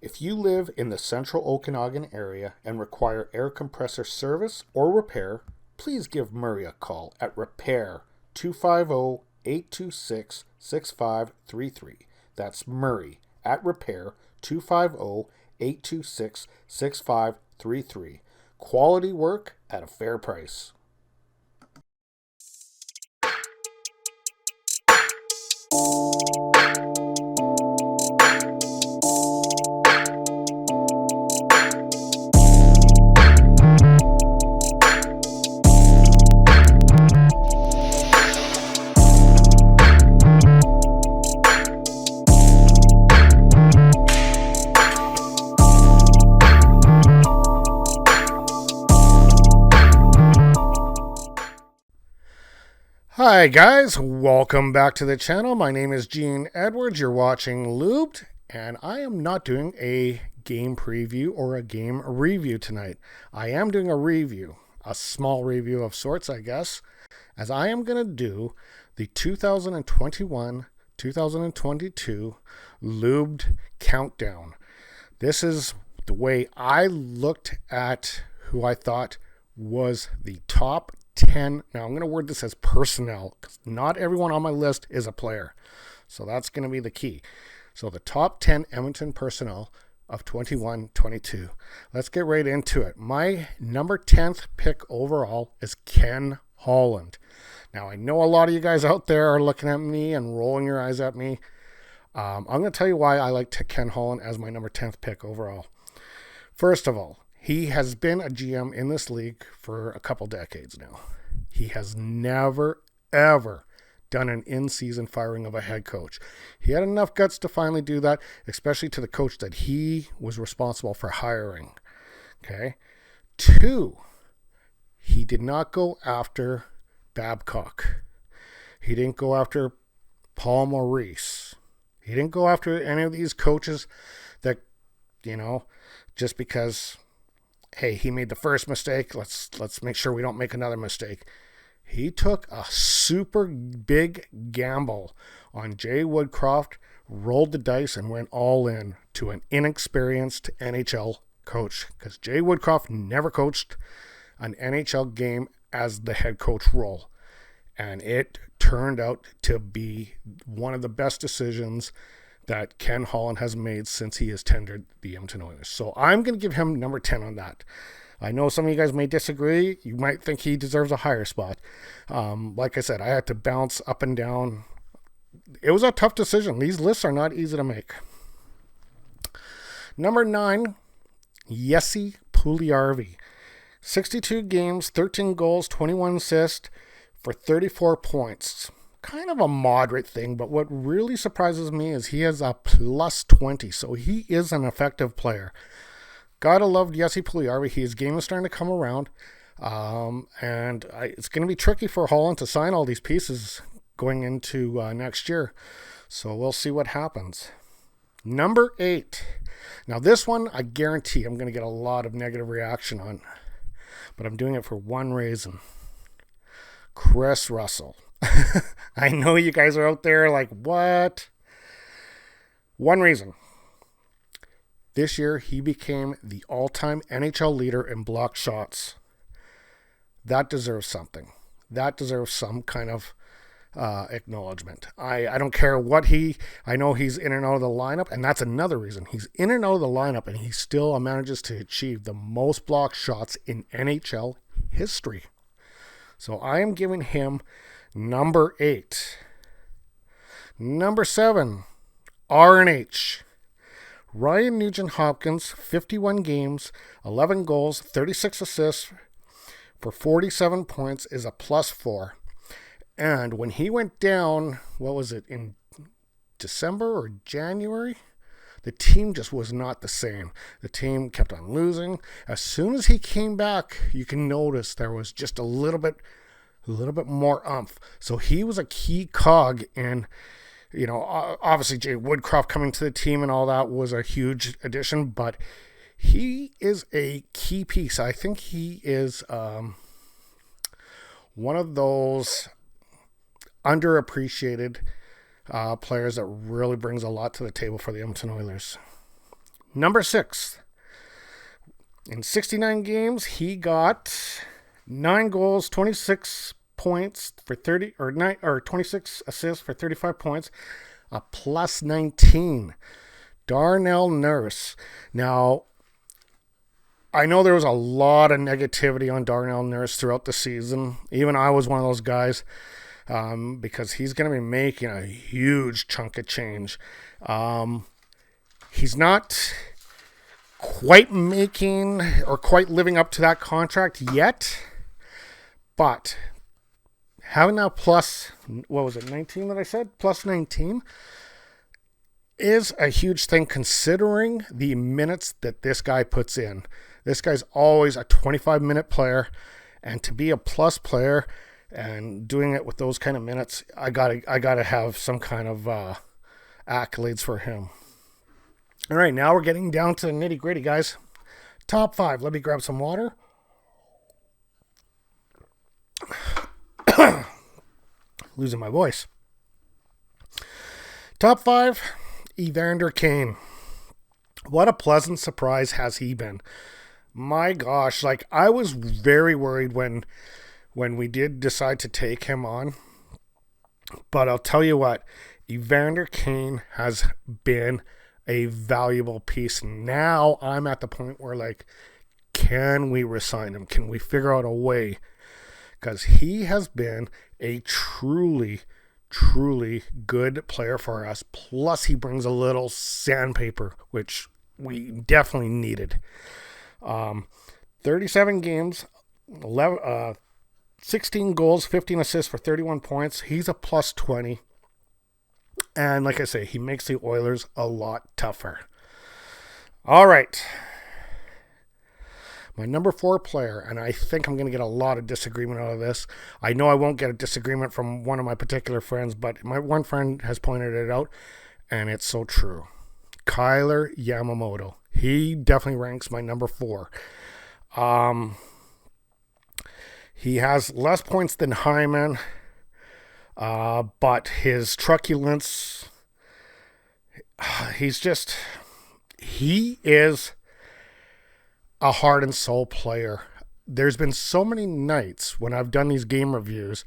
If you live in the central Okanagan area and require air compressor service or repair, please give Murray a call at Repair 250-826-6533. That's Murray at Repair 250-826-6533. Quality work at a fair price. Hi guys, welcome back to the channel. My name is Gene Edwards. You're watching Lubed, and I am not doing a game preview or a game review tonight. I am doing a review, a small review of sorts, I guess, as I am going to do the 2021-2022 Lubed Countdown. This is the way I looked at who I thought was the top 10. Now I'm going to word this as personnel because not everyone on my list is a player. So that's going to be the key. So the top 10 Edmonton personnel of 21-22. Let's get right into it. My number 10th pick overall is Ken Holland. Now I know a lot of you guys out there are looking at me and rolling your eyes at me. I'm going to tell you why I like Ken Holland as my number 10th pick overall. First of all, he has been a GM in this league for a couple decades now. He has never, ever done an in-season firing of a head coach. He had enough guts to finally do that, especially to the coach that he was responsible for hiring. Okay. 2, he did not go after Babcock. He didn't go after Paul Maurice. He didn't go after any of these coaches that, just because, hey, he made the first mistake, let's make sure we don't make another mistake. He took a super big gamble on Jay Woodcroft, rolled the dice, and went all in to an inexperienced NHL coach, because Jay Woodcroft never coached an NHL game as the head coach role. And it turned out to be one of the best decisions that Ken Holland has made since he has tendered the Edmonton Oilers. So I'm going to give him number 10 on that. I know some of you guys may disagree. You might think he deserves a higher spot. Like I said, I had to bounce up and down. It was a tough decision. These lists are not easy to make. Number 9, Jesse Puljujarvi. 62 games, 13 goals, 21 assists for 34 points. Kind of a moderate thing, but what really surprises me is he has a plus 20, so he is an effective player. Gotta love Jesse Puljujarvi. His game is starting to come around, and it's going to be tricky for Holland to sign all these pieces going into next year, so we'll see what happens. Number 8. Now this one, I guarantee I'm going to get a lot of negative reaction on, but I'm doing it for one reason. Chris Russell. I know you guys are out there like, what? One reason. This year, he became the all-time NHL leader in blocked shots. That deserves something. That deserves some kind of acknowledgement. I don't care what I know he's in and out of the lineup, and that's another reason. He's in and out of the lineup, and he still manages to achieve the most blocked shots in NHL history. So I am giving him number 8. Number 7, RNH. Ryan Nugent-Hopkins, 51 games, 11 goals, 36 assists for 47 points is a plus 4. And when he went down, what was it, in December or January? The team just was not the same. The team kept on losing. As soon as he came back, you can notice there was just a little bit more oomph. So he was a key cog in, obviously Jay Woodcroft coming to the team and all that was a huge addition, but he is a key piece. I think he is one of those underappreciated players that really brings a lot to the table for the Edmonton Oilers. Number 6. In 69 games, he got 9 goals, 26 points for 30 or 9 or 26 assists for 35 points, a plus 19. Darnell Nurse. Now, I know there was a lot of negativity on Darnell Nurse throughout the season. Even I was one of those guys, because he's going to be making a huge chunk of change. He's not quite making or quite living up to that contract yet, but having that plus, what was it, 19 that I said? Plus 19 is a huge thing considering the minutes that this guy puts in. This guy's always a 25-minute player, and to be a plus player and doing it with those kind of minutes, I gotta have some kind of accolades for him. All right, now we're getting down to the nitty-gritty, guys. Top 5. Let me grab some water. Losing my voice. Top 5, Evander Kane. What a pleasant surprise has he been. My gosh, like I was very worried when we did decide to take him on. But I'll tell you what, Evander Kane has been a valuable piece. Now I'm at the point where, like, can we resign him? Can we figure out a way? Because he has been a truly good player for us. Plus, he brings a little sandpaper, which we definitely needed. 37 games, 16 goals, 15 assists for 31 points. He's a plus 20. And like I say, he makes the Oilers a lot tougher. All right. My number 4 player, and I think I'm going to get a lot of disagreement out of this. I know I won't get a disagreement from one of my particular friends, but my one friend has pointed it out, and it's so true. Kyler Yamamoto. He definitely ranks my number 4. He has less points than Hyman, but his truculence, he is a heart and soul player. There's been so many nights when I've done these game reviews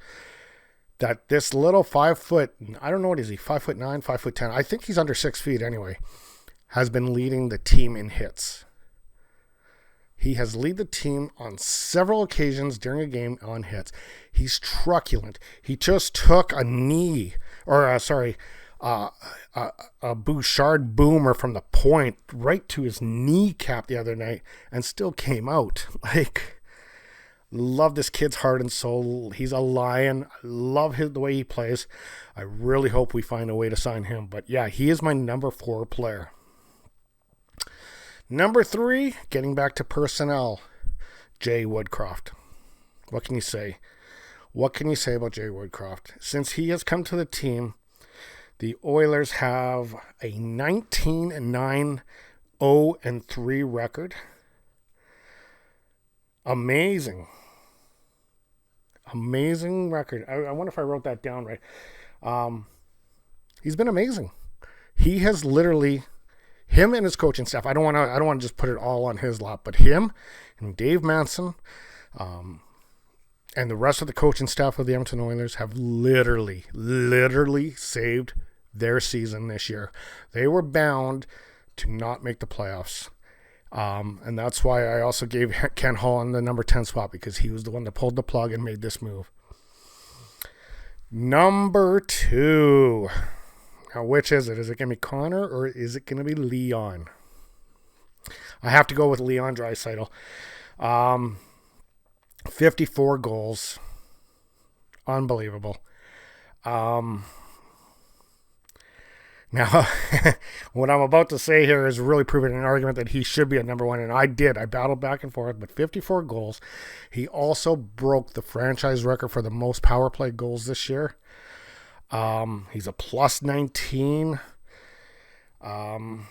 that this little 5 foot, I don't know what is he, 5'9", 5'10", I think he's under 6 feet anyway, has been leading the team in hits. He has led the team on several occasions during a game on hits. He's truculent. He just took a Bouchard boomer from the point right to his kneecap the other night and still came out. Like, love this kid's heart and soul. He's a lion. I love the way he plays. I really hope we find a way to sign him. But yeah, he is my number 4 player. Number 3, getting back to personnel, Jay Woodcroft. What can you say? What can you say about Jay Woodcroft? Since he has come to the team, the Oilers have a 19-9, 0-3 record. Amazing record. I wonder if I wrote that down right. He's been amazing. He has literally, him and his coaching staff, I don't want to just put it all on his lap, but him and Dave Manson, and the rest of the coaching staff of the Edmonton Oilers have literally saved their season this year. They were bound to not make the playoffs. And that's why I also gave Ken Holland the number 10 spot, because he was the one that pulled the plug and made this move. Number 2. Now, which is it? Is it going to be Connor or is it going to be Leon? I have to go with Leon Draisaitl. 54 goals. Unbelievable. Now, what I'm about to say here is really proving an argument that he should be at number 1, and I did. I battled back and forth, but 54 goals. He also broke the franchise record for the most power play goals this year. He's a plus 19. An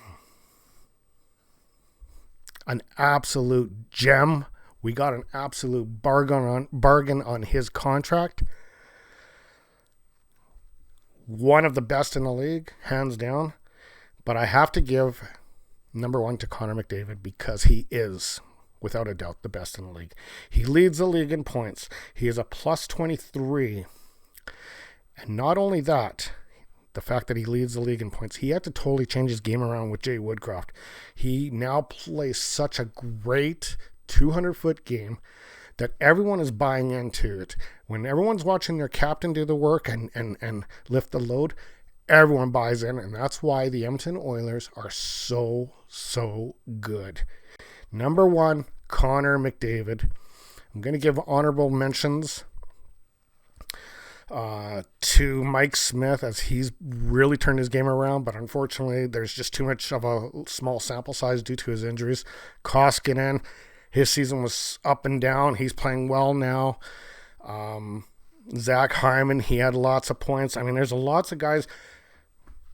absolute gem. We got an absolute bargain on his contract. One of the best in the league, hands down. But I have to give number one to Conor McDavid because he is, without a doubt, the best in the league. He leads the league in points. He is a plus 23. And not only that, the fact that he leads the league in points, he had to totally change his game around with Jay Woodcroft. He now plays such a great 200-foot game that everyone is buying into it. When everyone's watching their captain do the work and lift the load, everyone buys in, and that's why the Edmonton Oilers are so good. Number one, Conor McDavid. I'm going to give honorable mentions to Mike Smith, as he's really turned his game around, but unfortunately there's just too much of a small sample size due to his injuries. Koskinen, his season was up and down. He's playing well now. Zach Hyman, he had lots of points. I mean, there's lots of guys.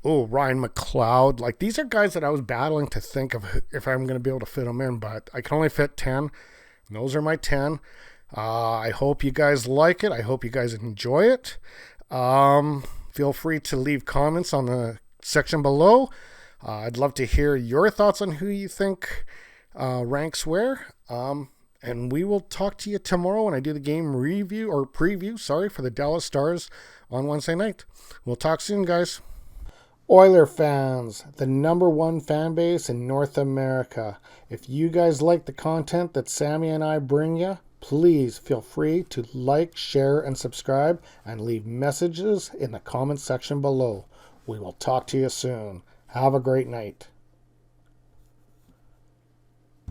Oh, Ryan McLeod. Like, these are guys that I was battling to think of if I'm going to be able to fit them in, but I can only fit 10. And those are my 10. I hope you guys like it. I hope you guys enjoy it. Feel free to leave comments on the section below. I'd love to hear your thoughts on who you think ranks where. And we will talk to you tomorrow when I do the game preview for the Dallas Stars on Wednesday night. We'll talk soon, guys. Oiler fans, the number one fan base in North America. If you guys like the content that Sammy and I bring you, please feel free to like, share, and subscribe, and leave messages in the comment section below. We will talk to you soon. Have a great night.